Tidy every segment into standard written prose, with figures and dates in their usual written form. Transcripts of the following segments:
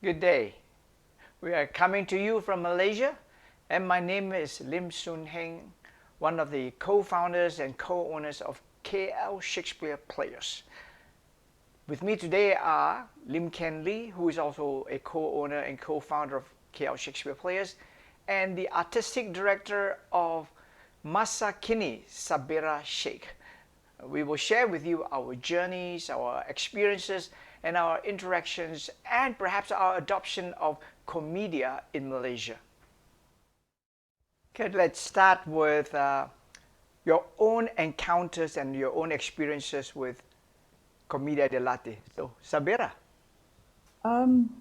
Good day. We are coming to you from Malaysia, and my name is Heng, one of the co-founders and co-owners of KL Shakespeare Players. With me today are Kien Lee, who is also a co-owner and co-founder of KL Shakespeare Players, and the artistic director of Masakini, Sabera, Shaik. We will share with you our journeys, our experiences, and our interactions, and perhaps our adoption of Comedia in Malaysia. Okay, let's start with your own encounters and your own experiences with Comedia dell'Arte. So, Sabera. Um,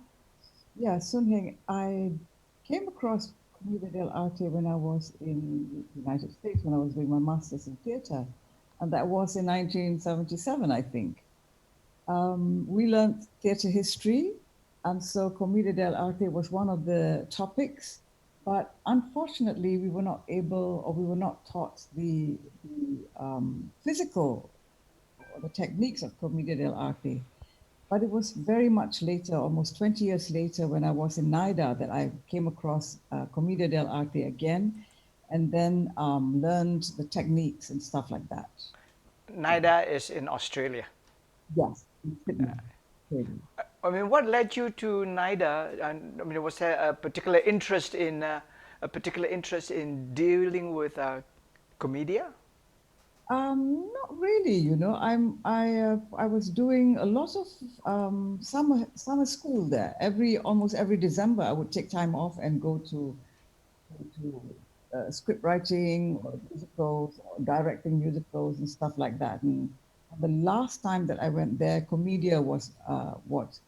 yeah, Sun Heng, I came across Comedia dell'Arte when I was in the United States when I was doing my master's in theater, and that was in 1977, I think. We learned theater history, and so Comedia dell'Arte was one of the topics. But unfortunately, we were not able, or we were not taught the physical or the techniques of Commedia dell'Arte. But it was very much later, almost 20 years later, when I was in NIDA, that I came across Commedia dell'Arte again, and then learned the techniques and stuff like that. Yeah. NIDA is in Australia. Yes, in Sydney. Australia. I mean, what led you to NIDA? And I mean, was there a particular interest in dealing with Comedia? Not really, I was doing a lot of summer school there. Almost every December, I would take time off and go to script writing or musicals or directing musicals and stuff like that. And the last time that I went there, Comedia was what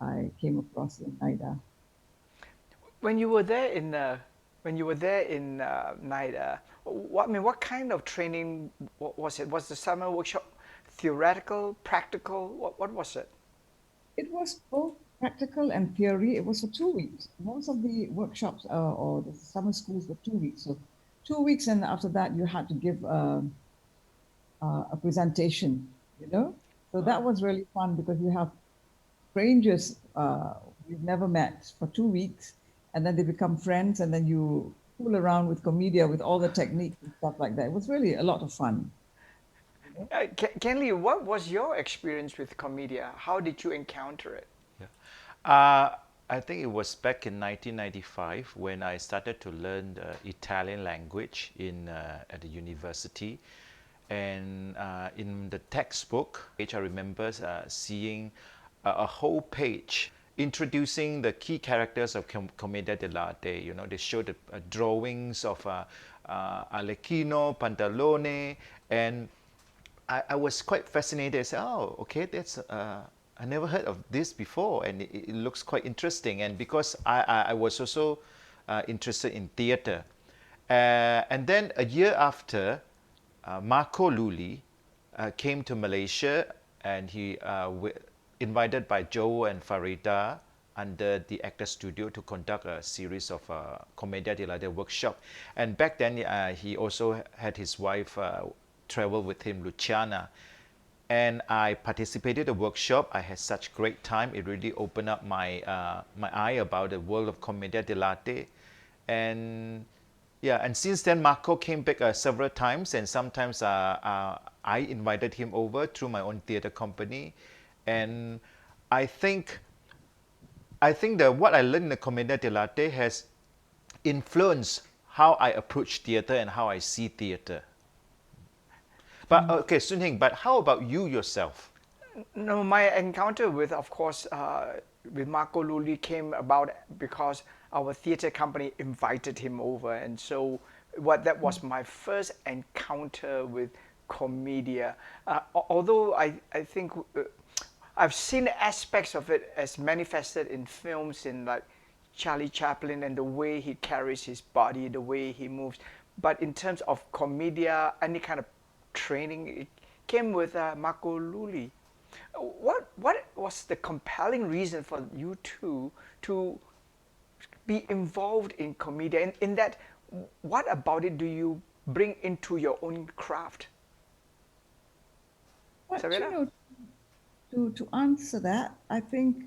I came across in NIDA. When you were there in NIDA, what kind of training was it? Was the summer workshop theoretical, practical? What was it? It was both practical and theory. It was for 2 weeks. Most of the workshops or the summer schools were 2 weeks. So 2 weeks, and after that, you had to give a presentation. You know, so that was really fun because you have strangers you've never met for 2 weeks, and then they become friends, and then you fool around with Comedia with all the techniques and stuff like that. It was really a lot of fun. You know? Kenley, what was your experience with Comedia? How did you encounter it? Yeah. Uh, I think it was back in 1995 when I started to learn the Italian language at the university. And in the textbook, I remember seeing a whole page introducing the key characters of Commedia dell'Arte. You know, they showed the drawings of Arlecchino, Pantalone, and I was quite fascinated. I said, oh, okay, that's I never heard of this before, and it looks quite interesting. And because I was also interested in theater, and then a year after, Marco Luli came to Malaysia, and he invited by Joe and Farida under the Actor Studio to conduct a series of Commedia dell'Arte workshop. And back then, he also had his wife travel with him, Luciana. And I participated in the workshop. I had such great time. It really opened up my eye about the world of Commedia dell'Arte. And yeah, and since then, Marco came back several times, and sometimes I invited him over through my own theater company. And I think that what I learned in the Commedia dell'Arte has influenced how I approach theater and how I see theater. But okay, Sun Heng, but how about you yourself? No, my encounter with, of course, with Marco Luli came about because our theater company invited him over, and so that was my first encounter with Comedia. Although I think I've seen aspects of it as manifested in films, in like Charlie Chaplin and the way he carries his body, the way he moves. But in terms of Comedia, any kind of training, it came with Marco Luli. What was the compelling reason for you two to be involved in Comedia? In that, what about it do you bring into your own craft? But Savera? to answer that, I think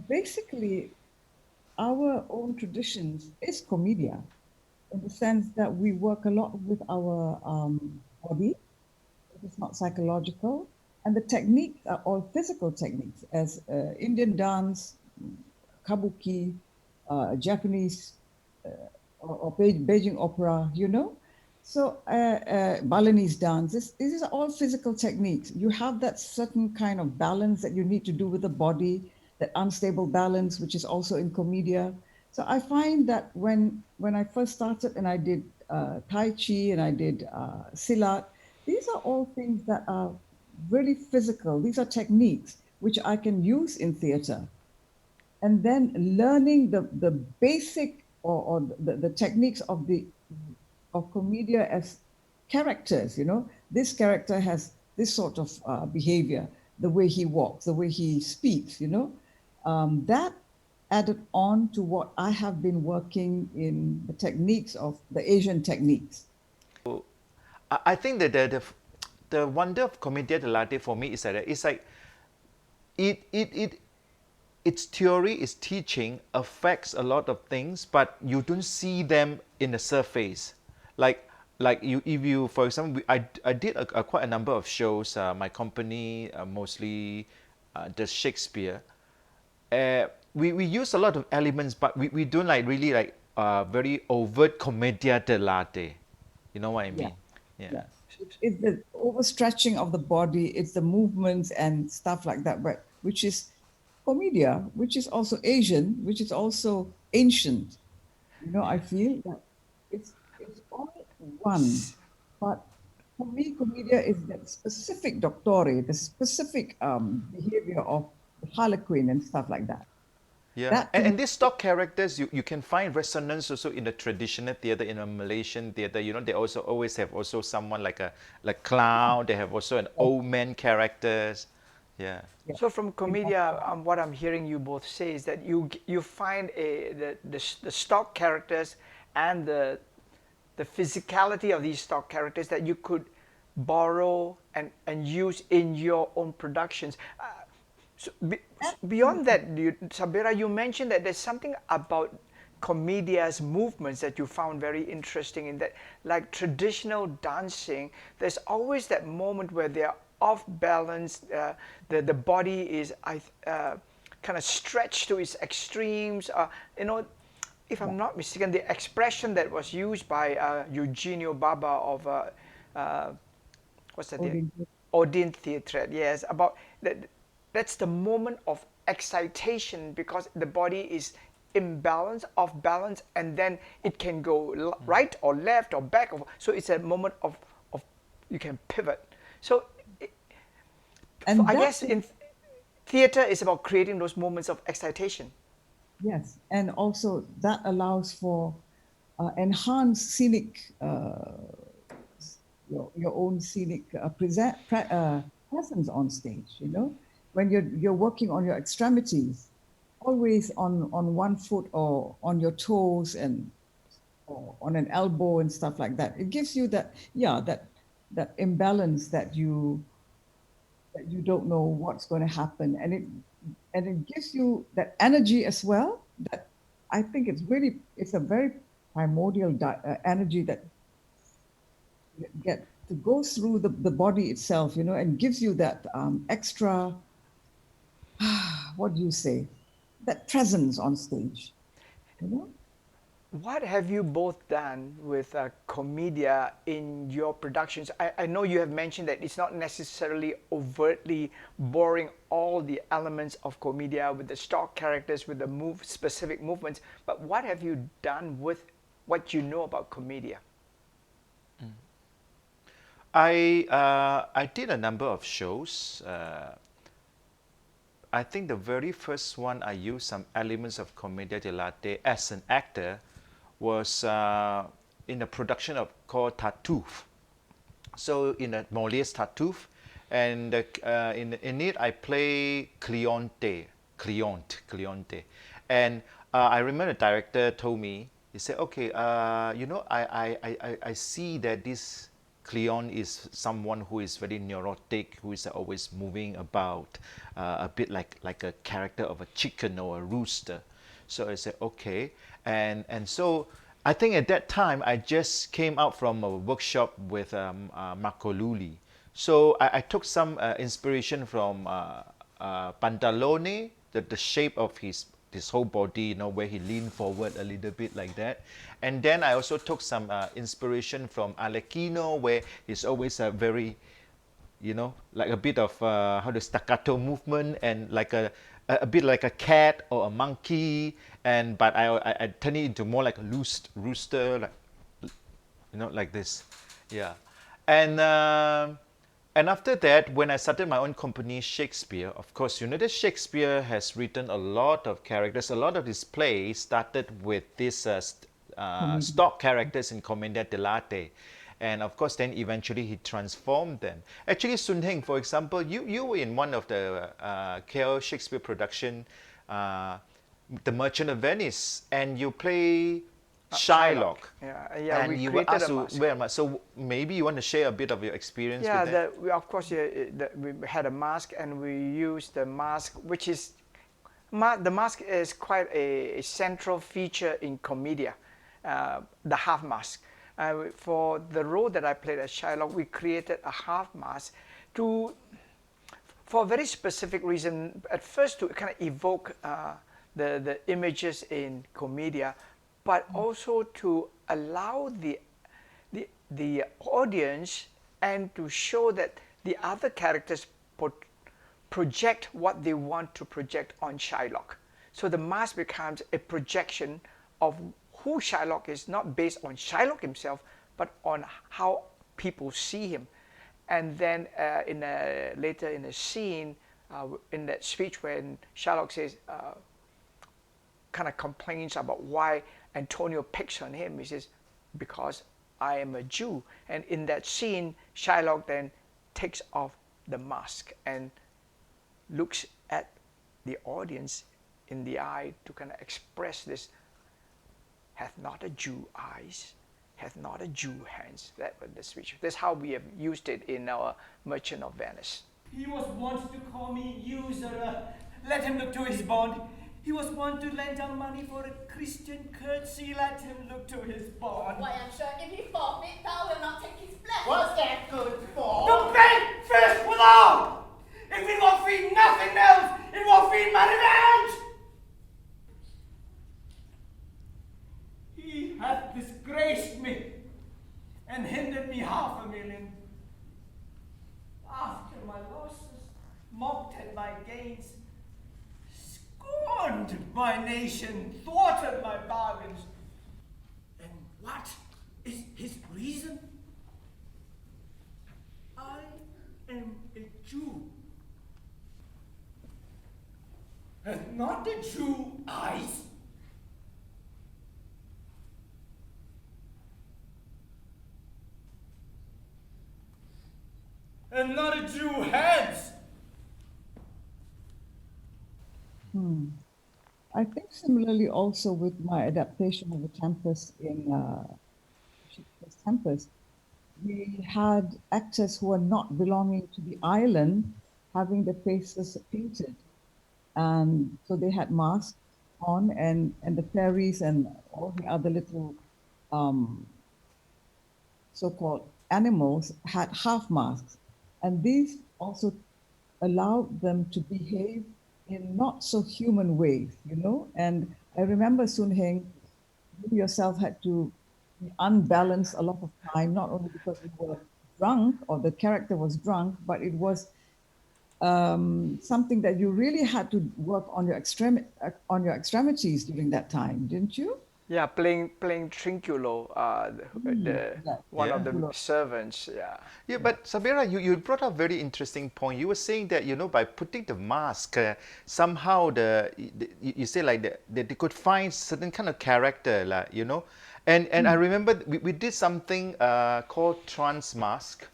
Basically, our own traditions is Comedia in the sense that we work a lot with our body. It is not psychological. And the techniques are all physical techniques, as Indian dance, kabuki, Japanese or Beijing opera, you know. So Balinese dance, these are all physical techniques. You have that certain kind of balance that you need to do with the body, that unstable balance, which is also in Comedia. So I find that when I first started and I did Tai Chi and I did Silat, these are all things that are really physical. These are techniques which I can use in theater. And then learning the basic or the techniques of Comedia as characters, you know, this character has this sort of behavior, the way he walks, the way he speaks, you know, that added on to what I have been working in the techniques of the Asian techniques. I think that the wonder of Comedia dell'Arte for me is that it's like it its theory, its teaching affects a lot of things, but you don't see them in the surface. Like like you, if you, for example, I did quite a number of shows. My company mostly does Shakespeare. We use a lot of elements, but we don't like really like very overt Commedia dell'Arte. You know what I Yeah, mean? Yeah. yeah. It's the overstretching of the body, it's the movements and stuff like that, but which is Comedia, which is also Asian, which is also ancient. You know, I feel that it's all one. But for me, Comedia is that specific doctore, the specific behavior of the Harlequin and stuff like that. Yeah, That to me, and these stock characters, you can find resonance also in the traditional theater, in a Malaysian theater. You know, they also always have also someone like a like clown. They have also an yes, old man characters. Yeah, yes. So from In Comedia, what I'm hearing you both say is that you find the stock characters and the physicality of these stock characters that you could borrow and use in your own productions. So beyond absolutely. that, Sabera, you mentioned that there's something about Comedia's movements that you found very interesting in that, like traditional dancing, there's always that moment where they're off balance, the body is kind of stretched to its extremes. You know, if Yeah. I'm not mistaken, the expression that was used by Eugenio Baba of uh, what's that? The Odin. Odin Theatre. Yes, about that. That's the moment of excitation because the body is imbalance, off balance, and then it can go right or left or back. So it's a moment of you can pivot. So And I that guess in theater is about creating those moments of excitation. yes, and also that allows for enhanced scenic, your own scenic presence on stage. You know, when you're working on your extremities, always on one foot or on your toes and or on an elbow and stuff like that. It gives you that that imbalance that you don't know what's going to happen, and it gives you that energy as well. That I think it's a very primordial energy that get to go through the body itself, you know, and gives you that extra what do you say, that presence on stage, you know. What have you both done with Comedia in your productions? I know you have mentioned that it's not necessarily overtly boring all the elements of Comedia with the stock characters, with the specific movements, but what have you done with what you know about Comedia? I did a number of shows. I think the very first one I used some elements of Commedia dell'Arte as an actor was in a production of called Tartuffe. So in a Molière's Tartuffe, and in it I play Cleonte, and I remember the director told me, he said, okay, you know, I see that this Kien is someone who is very neurotic, who is always moving about, a bit like a character of a chicken or a rooster. So I said, okay. And so I think at that time, I just came out from a workshop with Marco Luli. So I took some inspiration from Pantalone, the shape of his whole body, you know, where he leaned forward a little bit like that. And then I also took some inspiration from Alechino, where he's always a very, you know, like a bit of how the staccato movement and like a bit like a cat or a monkey. And but I turn it into more like a loose rooster, like, you know, like this. Yeah. And and after that, when I started my own company, Shakespeare, of course, you know that Shakespeare has written a lot of characters. A lot of his plays started with these Comedy. stock characters in Comedia dell'Arte. And of course, then eventually he transformed them. Actually, Sun Heng, for example, you were in one of the KL Shakespeare production, uh, The Merchant of Venice, and you play Shylock. Yeah, we And you were created asked a to mask. wear a mask. So maybe you want to share a bit of your experience Yeah, with that? of course, yeah, we had a mask and we used the mask, which is the mask is quite a central feature in Comedia, the half mask. For the role that I played as Shylock, we created a half mask to, for a very specific reason. At first, to kind of evoke the images in Comedia, but also to allow the audience and to show that the other characters project what they want to project on Shylock. So the mask becomes a projection of who Shylock is, not based on Shylock himself, but on how people see him. And then later in a scene, in that speech when Shylock says, kind of complains about why Antonio picks on him, he says, because I am a Jew. And in that scene, Shylock then takes off the mask and looks at the audience in the eye to kind of express this, hath not a Jew eyes, hath not a Jew hands. That was the speech. That's how we have used it in our Merchant of Venice. He was wont to call me usurer. Let him look to his bond. He was wont to lend out money for a Christian courtesy. Let him look to his bond. Why, I'm sure if he forfeit, thou will not take his flesh. What's that good for? To pay first withal! If it will feed nothing else, it will feed my revenge! He hath disgraced me and hindered me 500,000. After my losses, mocked at my gains, scorned my nation, thwarted my bargains. And what is his reason? I am a Jew. Hath not the Jew eyes? And not a Jew hands? I think similarly also with my adaptation of the Tempest in Shakespeare's Tempest, we had actors who were not belonging to the island having their faces painted. And so they had masks on, and the fairies and all the other little so-called animals had half masks. And these also allowed them to behave in not so human ways, you know? And I remember Sun Heng, you yourself had to be unbalanced a lot of time, not only because you were drunk or the character was drunk, but it was something that you really had to work on your extremities during that time, didn't you? Yeah, playing Trinculo, Yeah. one of Yeah. the servants. Yeah. Yeah, but Sabera, you brought up a very interesting point. You were saying that, you know, by putting the mask, somehow you say like that they could find certain kind of character, like, you know. And I remember we did something called Trance mask,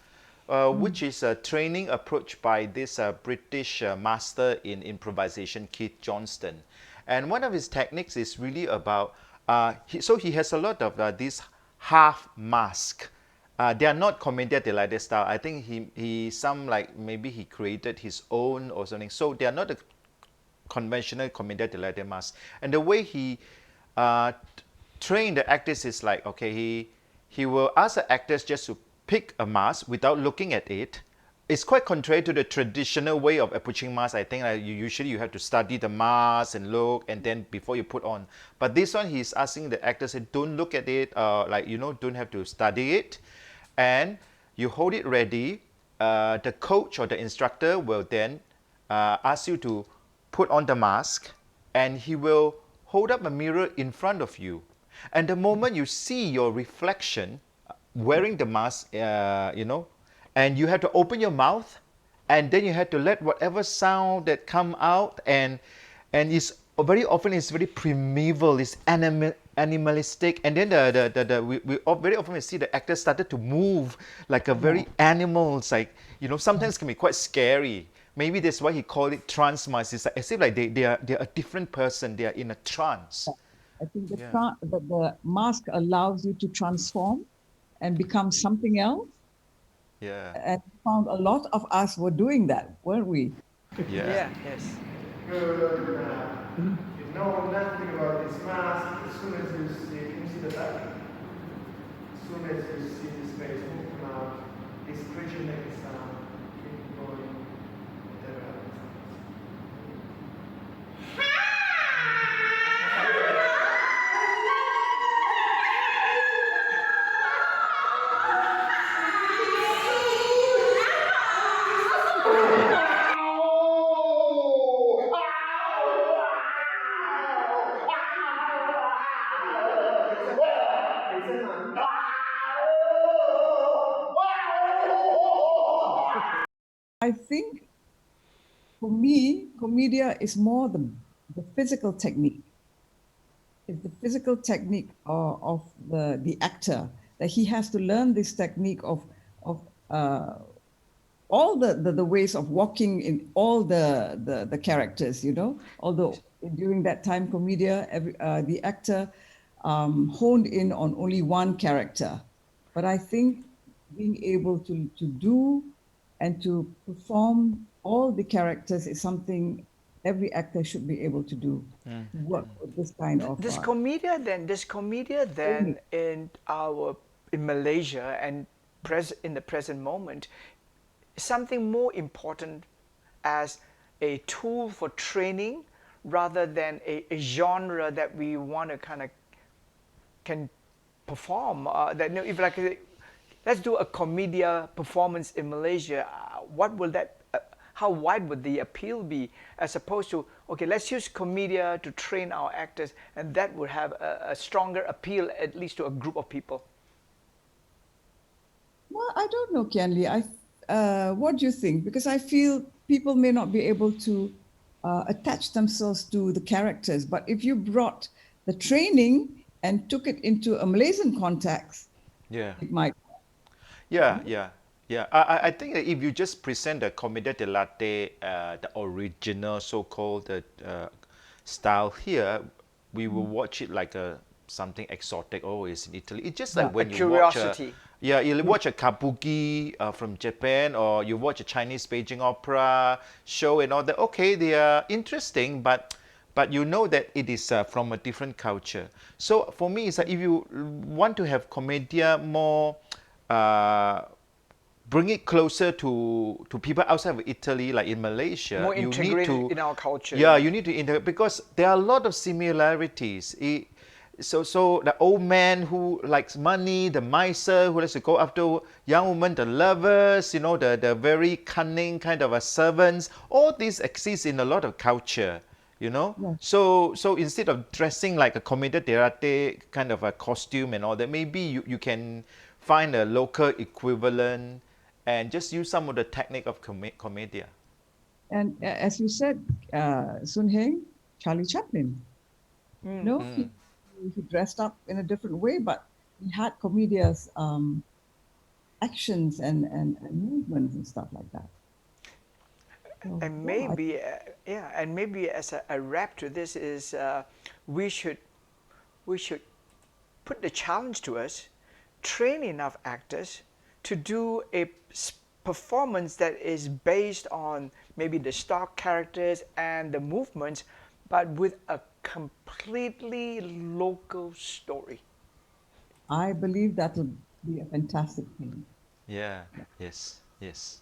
which is a training approach by this British master in improvisation, Keith Johnston. And one of his techniques is really about, so he has a lot of these half mask they are not Comedia dell'Arte style. I think he some like maybe he created his own or something. So they are not a conventional Comedia dell'Arte mask. And the way he train the actors is like, okay, he will ask the actors just to pick a mask without looking at it. It's quite contrary to the traditional way of approaching mask. I think you usually you have to study the mask and look, and then before you put on. But this one, he's asking the actors, don't look at it, like, you know, don't have to study it, and you hold it ready. The coach or the instructor will then ask you to put on the mask, and he will hold up a mirror in front of you. And the moment you see your reflection wearing the mask, you know, and you have to open your mouth, and then you have to let whatever sound that come out, and it's very often it's very primeval, it's animalistic, and then we very often we see the actors started to move like a very animals, like, you know, sometimes can be quite scary. Maybe that's why he called it trance mask. It's like, as if like they are a different person. They are in a trance. I think the mask allows you to transform and become something else. Yeah. And found a lot of us were doing that, weren't we? Yeah. Yes. Good. You know nothing about this mask. As soon as you see, can you see the back? As soon as you see this face moving out, this creature makes sound, keep going, whatever happens. I think for me, Comedia is more the physical technique. It's the physical technique of the actor, that he has to learn this technique of all the ways of walking in all the characters, you know. Although during that time, Comedia, the actor honed in on only one character. But I think being able to do and to perform all the characters is something every actor should be able to do. To work with this kind of This Comedia then in Malaysia and in the present moment, something more important as a tool for training rather than a genre that we want to kind of can perform. That, you know, if like let's do a Comedia performance in Malaysia, what will that? How wide would the appeal be, as opposed to, okay, let's use Comedia to train our actors, and that would have a stronger appeal, at least to a group of people. Well, I don't know, Kien Lee. What do you think? Because I feel people may not be able to attach themselves to the characters, but if you brought the training and took it into a Malaysian context, Yeah. it might. Yeah, yeah, yeah. I think that if you just present the Comedia dell'Arte, the original so-called style here, we will watch it like something exotic. Oh, it's in Italy. It's just like when you watch you watch a kabuki from Japan, or you watch a Chinese Beijing opera show and all that. Okay, they are interesting, but you know that it is from a different culture. So for me, it's like if you want to have Comedia more, bring it closer to people outside of Italy, like in Malaysia, More you integrated need to, in our culture. Yeah, you need to integrate, because there are a lot of similarities. So the old man who likes money, the miser who likes to go after young women, the lovers, you know, the very cunning kind of servants, all these exist in a lot of culture, you know. Yeah. So instead of dressing like a Comedia dell'Arte kind of a costume and all that, maybe you can find a local equivalent and just use some of the technique of Comedia. And as you said, Sun Heng, Charlie Chaplin, no, he dressed up in a different way, but he had Comedia's actions and movements and stuff like that. So, And yeah, maybe, and maybe as a wrap to this is we should put the challenge to us train enough actors to do a performance that is based on maybe the stock characters and the movements, but with a completely local story. I believe that would be a fantastic thing. Yeah. Yes. Yes.